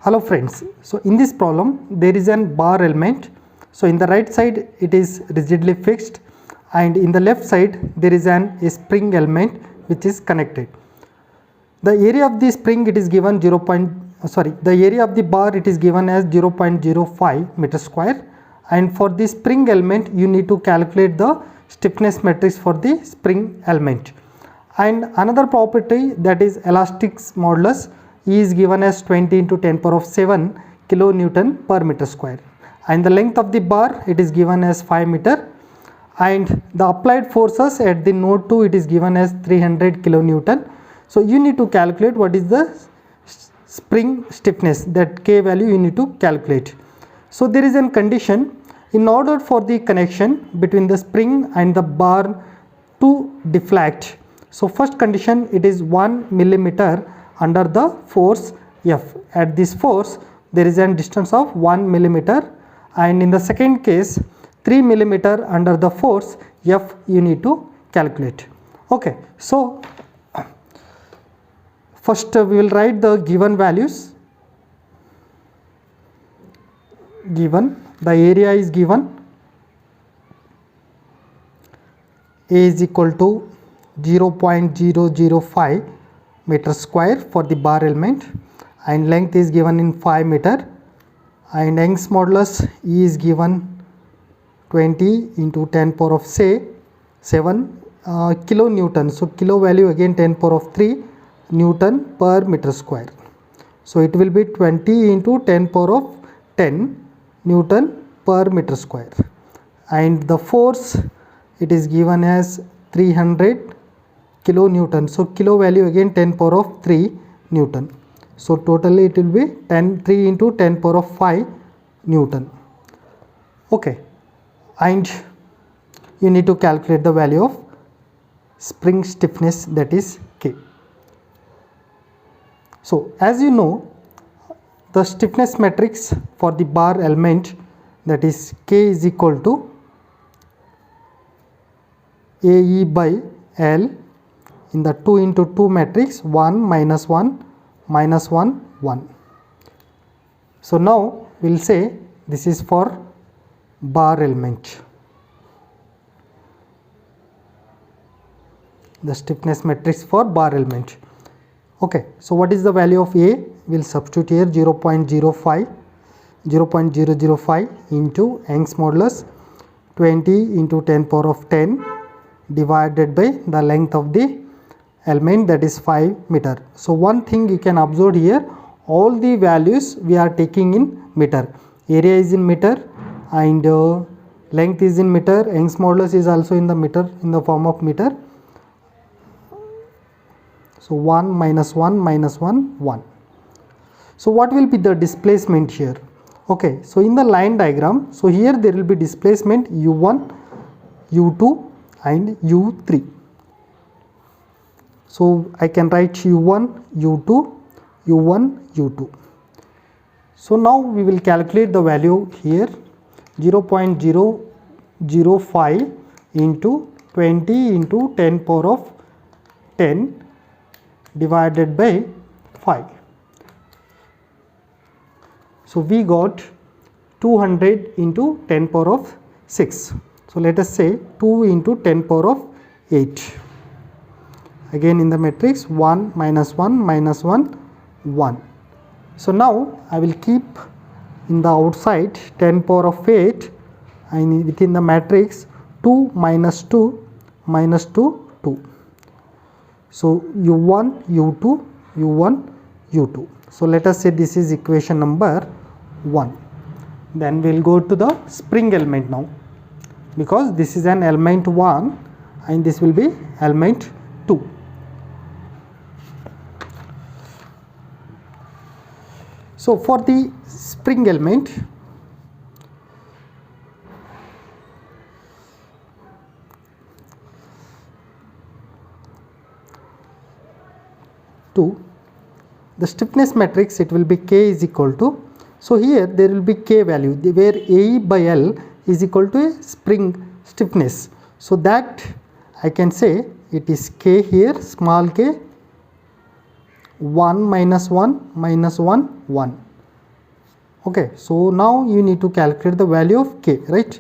Hello friends, so in this problem there is an bar element. So in the right side it is rigidly fixed and in the left side there is a spring element which is connected. The area of the spring it is given the area of the bar it is given as 0.05 meter square, and for the spring element you need to calculate the stiffness matrix for the spring element. And another property, that is elastic modulus, E is given as 20 into 10 power of 7 kilonewton per meter square, and the length of the bar it is given as 5 meter, and the applied forces at the node 2 it is given as 300 kilonewton. So you need to calculate what is the spring stiffness, that K value you need to calculate. So there is a condition, in order for the connection between the spring and the bar to deflect. So first condition, it is 1 millimeter under the force F. At this force there is a distance of 1 millimeter, and in the second case 3 millimeter under the force F you need to calculate. Okay, so first we will write the given values. Given the area is given, A is equal to 0.005 meter square for the bar element, and length is given in 5 meter, and Young's modulus E is given 20 into 10 power of 7 kilonewton. So kilo value again 10 power of 3 Newton per meter square. So it will be 20 into 10 power of 10 Newton per meter square, and the force it is given as 300 kilonewton. So kilo value again 10 power of 3 Newton. So totally it will be 3 into 10 power of 5 Newton. Okay, and you need to calculate the value of spring stiffness, that is K. So as you know, the stiffness matrix for the bar element, that is K is equal to AE by L in the 2 into 2 matrix, 1 minus 1 minus 1 1. So now we will say this is for bar element. The stiffness matrix for bar element. Okay, so what is the value of A? We will substitute here 0.005 into Young's modulus 20 into 10 power of 10 divided by the length of the element, that is 5 meter. So one thing you can observe here, all the values we are taking in meter. Area is in meter and length is in meter. Young's modulus is also in the meter, in the form of meter. So 1 minus 1 minus 1 1. So what will be the displacement here? Okay, so in the line diagram, so here there will be displacement u1, u2 and u3. So I can write u1, u2, u1, u2. So now we will calculate the value here, 0.005 into 20 into 10 power of 10 divided by 5. So we got 200 into 10 power of 6. So let us say 2 into 10 power of 8. Again in the matrix 1 minus 1 minus 1 1. So now I will keep in the outside 10 power of 8, and within the matrix 2 minus 2 minus 2 2. So u1 u2 u1 u2. So let us say this is equation number 1. Then we will go to the spring element now, because this is an element 1 and this will be element 2. So for the spring element, the stiffness matrix it will be K is equal to, so here there will be K value where AE by L is equal to a spring stiffness. So that I can say it is K here, small k, 1 minus 1 minus 1 1. Okay, so now you need to calculate the value of k, right?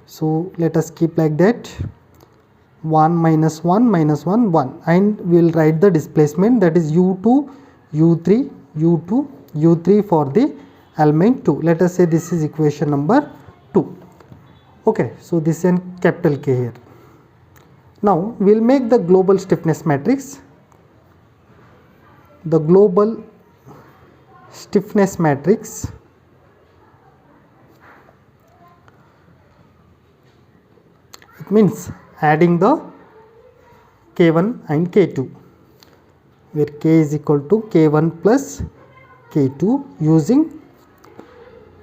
So let us keep like that, 1 minus 1 minus 1 1, and we will write the displacement, that is u2 u3 u2 u3 for the element 2. Let us say this is equation number 2. Okay, so this is an capital K here. Now we will make the global stiffness matrix. The global stiffness matrix it means adding the K1 and K2, where K is equal to K1 plus K2 using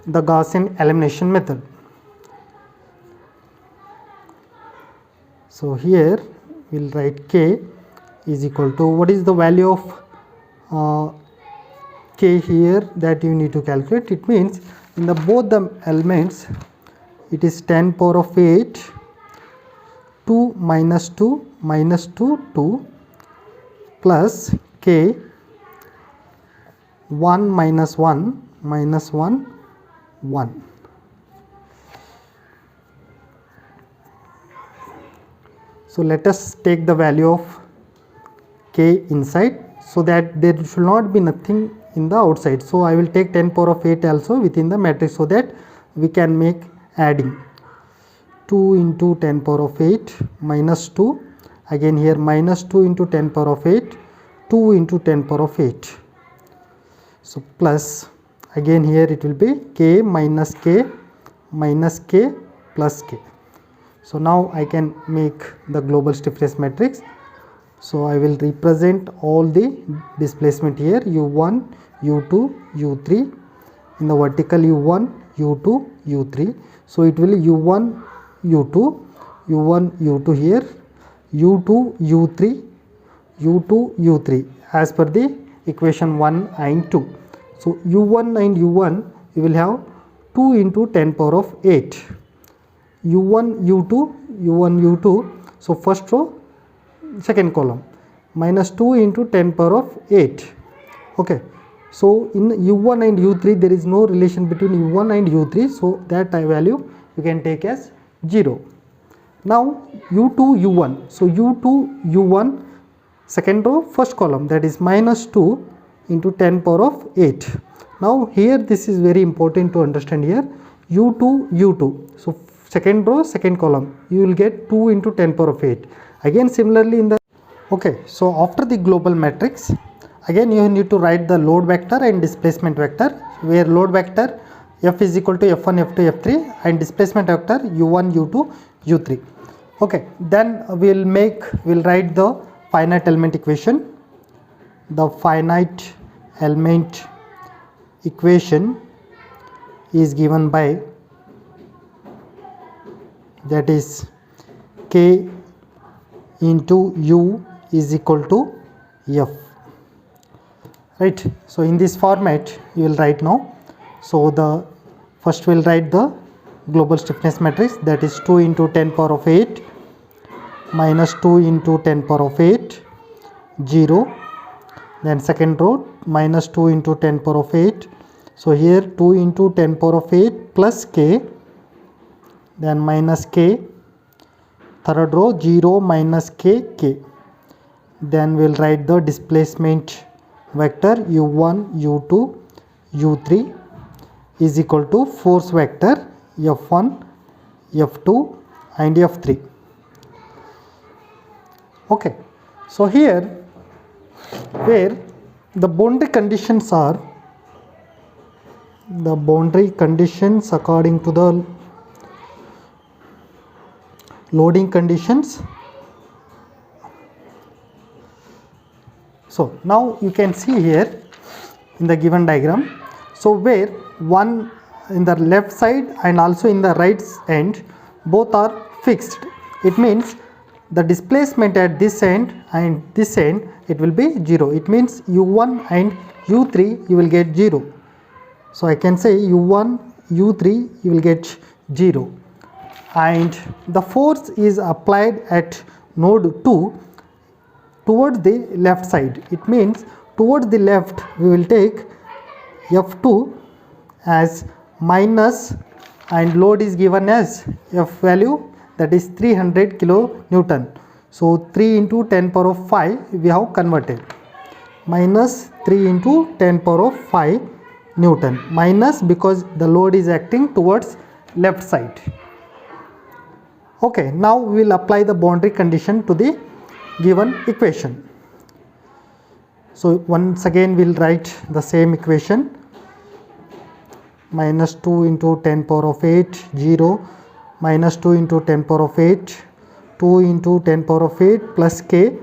the Gaussian elimination method. So here we will write K is equal to, what is the value of K here that you need to calculate? It means in the both the elements it is 10 power of 8 2 minus 2 minus 2 2 plus K 1 minus 1 minus 1 1. So let us take the value of K inside, so that there should not be nothing in the outside. So I will take 10 power of 8 also within the matrix, so that we can make adding. 2 into 10 power of 8 minus 2, again here minus 2 into 10 power of 8, 2 into 10 power of 8. So plus, again here it will be K minus K plus K. So now I can make the global stiffness matrix. So I will represent all the displacement here, u1 u2 u3, in the vertical u1 u2 u3. So it will u1 u2 u2 here, u2 u3 u2 u3 as per the equation 1 and 2. So u1 and u1 you will have 2 into 10 power of 8, u1 u2. So first row second column, minus 2 into 10 power of 8. Okay, so in u1 and u3 there is no relation between u1 and u3, so that value you can take as 0. Now u2 u1, so u2 u1 second row first column, that is minus 2 into 10 power of 8. Now here this is very important to understand here, u2 u2, so second row second column you will get 2 into 10 power of 8. Again similarly in the, okay, so after the global matrix again you need to write the load vector and displacement vector, where load vector F is equal to F1 F2 F3 and displacement vector u1 u2 u3. Okay, then we'll write the finite element equation. The finite element equation is given by, that is K into U is equal to F, right? So in this format you will write now. So the first we will write the global stiffness matrix, that is 2 into 10 power of 8 minus 2 into 10 power of 8 0. Then second row minus 2 into 10 power of 8. So here 2 into 10 power of 8 plus K, then minus K. Third row 0 minus K K. Then we will write the displacement vector u1 u2 u3 is equal to force vector F1 F2 and F3. Okay, so here where the boundary conditions are, the boundary conditions according to the loading conditions. So now you can see here in the given diagram, so where one in the left side and also in the right end both are fixed, it means the displacement at this end and this end it will be 0. It means u1 and u3 you will get 0. So I can say u1 u3 you will get 0, and the force is applied at node 2 towards the left side. It means towards the left we will take F2 as minus, and load is given as F value, that is 300 kilonewton. So 3 into 10 power of 5 we have converted, minus 3 into 10 power of 5 Newton, minus because the load is acting towards left side. Okay, now we will apply the boundary condition to the given equation. So once again we will write the same equation, minus 2 into 10 power of 8, 0, minus 2 into 10 power of 8, 2 into 10 power of 8 plus k,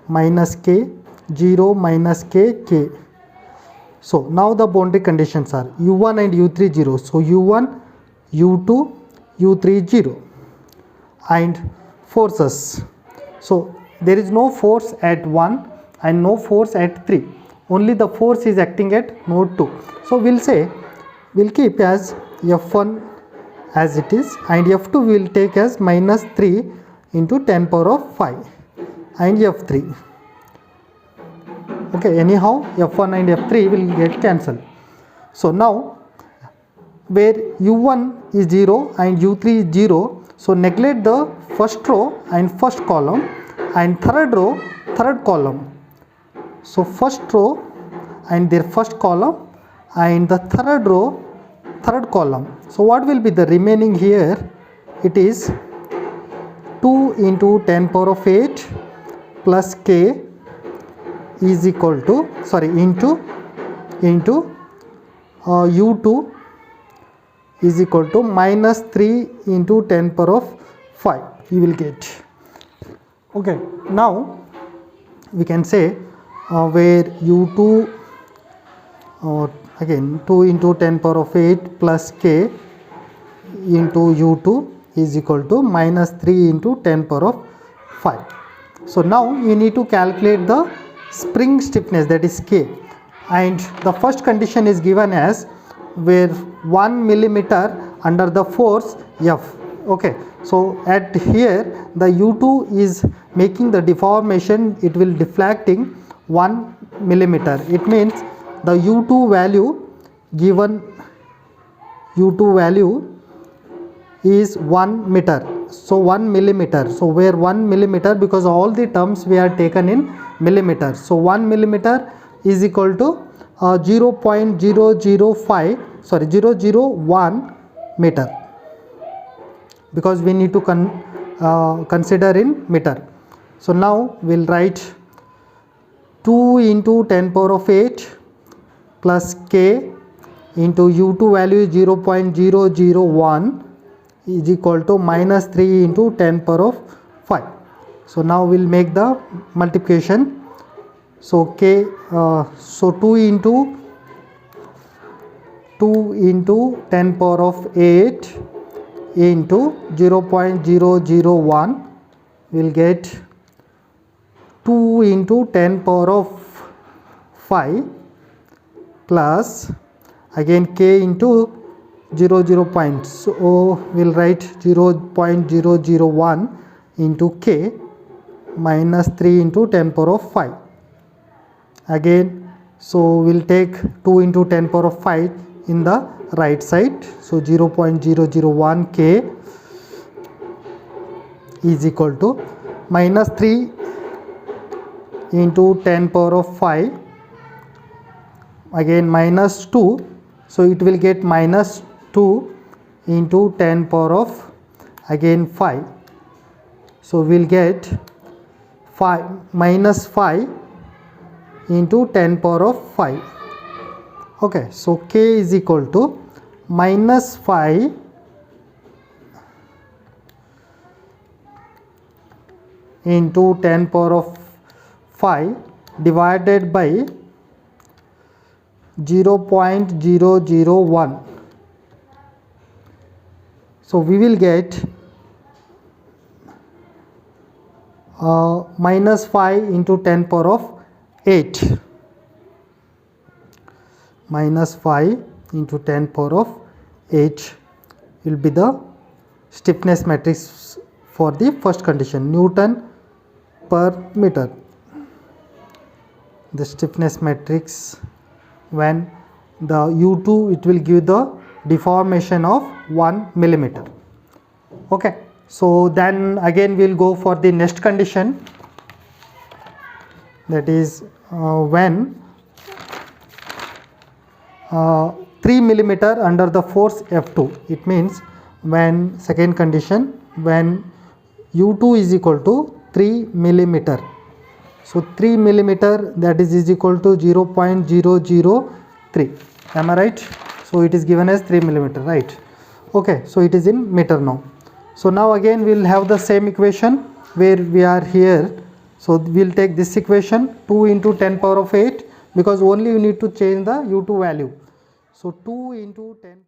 minus k, 0 minus k, k. So now the boundary conditions are u1 and u3 0. So u1, u2, u3 0. And forces. So there is no force at 1 and no force at 3. Only the force is acting at node 2. So we'll keep as F1 as it is, and F2 will take as minus 3 into 10 power of 5 and F3. Okay, anyhow F1 and F3 will get cancelled. So now where u1 is 0 and u3 is 0, so neglect the first row and first column, and third row, third column. So first row and their first column, and the third row, third column. So what will be the remaining here? It is 2 into 10 power of 8 plus k is equal to, into u2 is equal to minus 3 into 10 power of 5 you will get. Okay, now we can say where u2 again 2 into 10 power of 8 plus k into u2 is equal to minus 3 into 10 power of 5. So now you need to calculate the spring stiffness, that is k, and the first condition is given as where 1 millimeter under the force F. Okay, so at here the u2 is making the deformation, it will deflecting 1 millimeter. It means the u2 value given, u2 value is 1 meter, so 1 millimeter. So where 1 millimeter, because all the terms we are taken in millimeters, so 1 millimeter is equal to 0.001 meter, because we need to consider in meter. So now we will write 2 into 10 power of 8 plus k into u2 value is 0.001 is equal to minus 3 into 10 power of 5. So now we will make the multiplication. So k, so 2 into 10 power of 8 into 0.001 will get 2 into 10 power of 5 plus again k into 0 point. So we'll write 0.001 into k minus 3 into 10 power of 5 again. So we'll take 2 into 10 power of 5 in the right side. So 0.001 k is equal to minus 3 into 10 power of 5 again minus 2. So it will get minus 2 into 10 power of again 5. So we'll get 5 minus 5 into 10 power of 5. Okay, so k is equal to minus 5 into 10 power of 5 divided by 0.001. So we will get minus 5 into 10 power of 8, minus 5 into 10 power of 8 will be the stiffness matrix for the first condition, Newton per meter. The stiffness matrix when the u2 it will give the deformation of 1 millimeter. Okay, so then again we'll go for the next condition, that is when 3 millimeter under the force F2. It means when, second condition, when u2 is equal to 3 millimeter. So 3 millimeter, that is equal to 0.003. Am I right? So it is given as 3 millimeter, right? Okay, so it is in meter now. So now again we will have the same equation where we are here. So we will take this equation 2 into 10 power of 8, because only you need to change the u2 value. So 2 into 10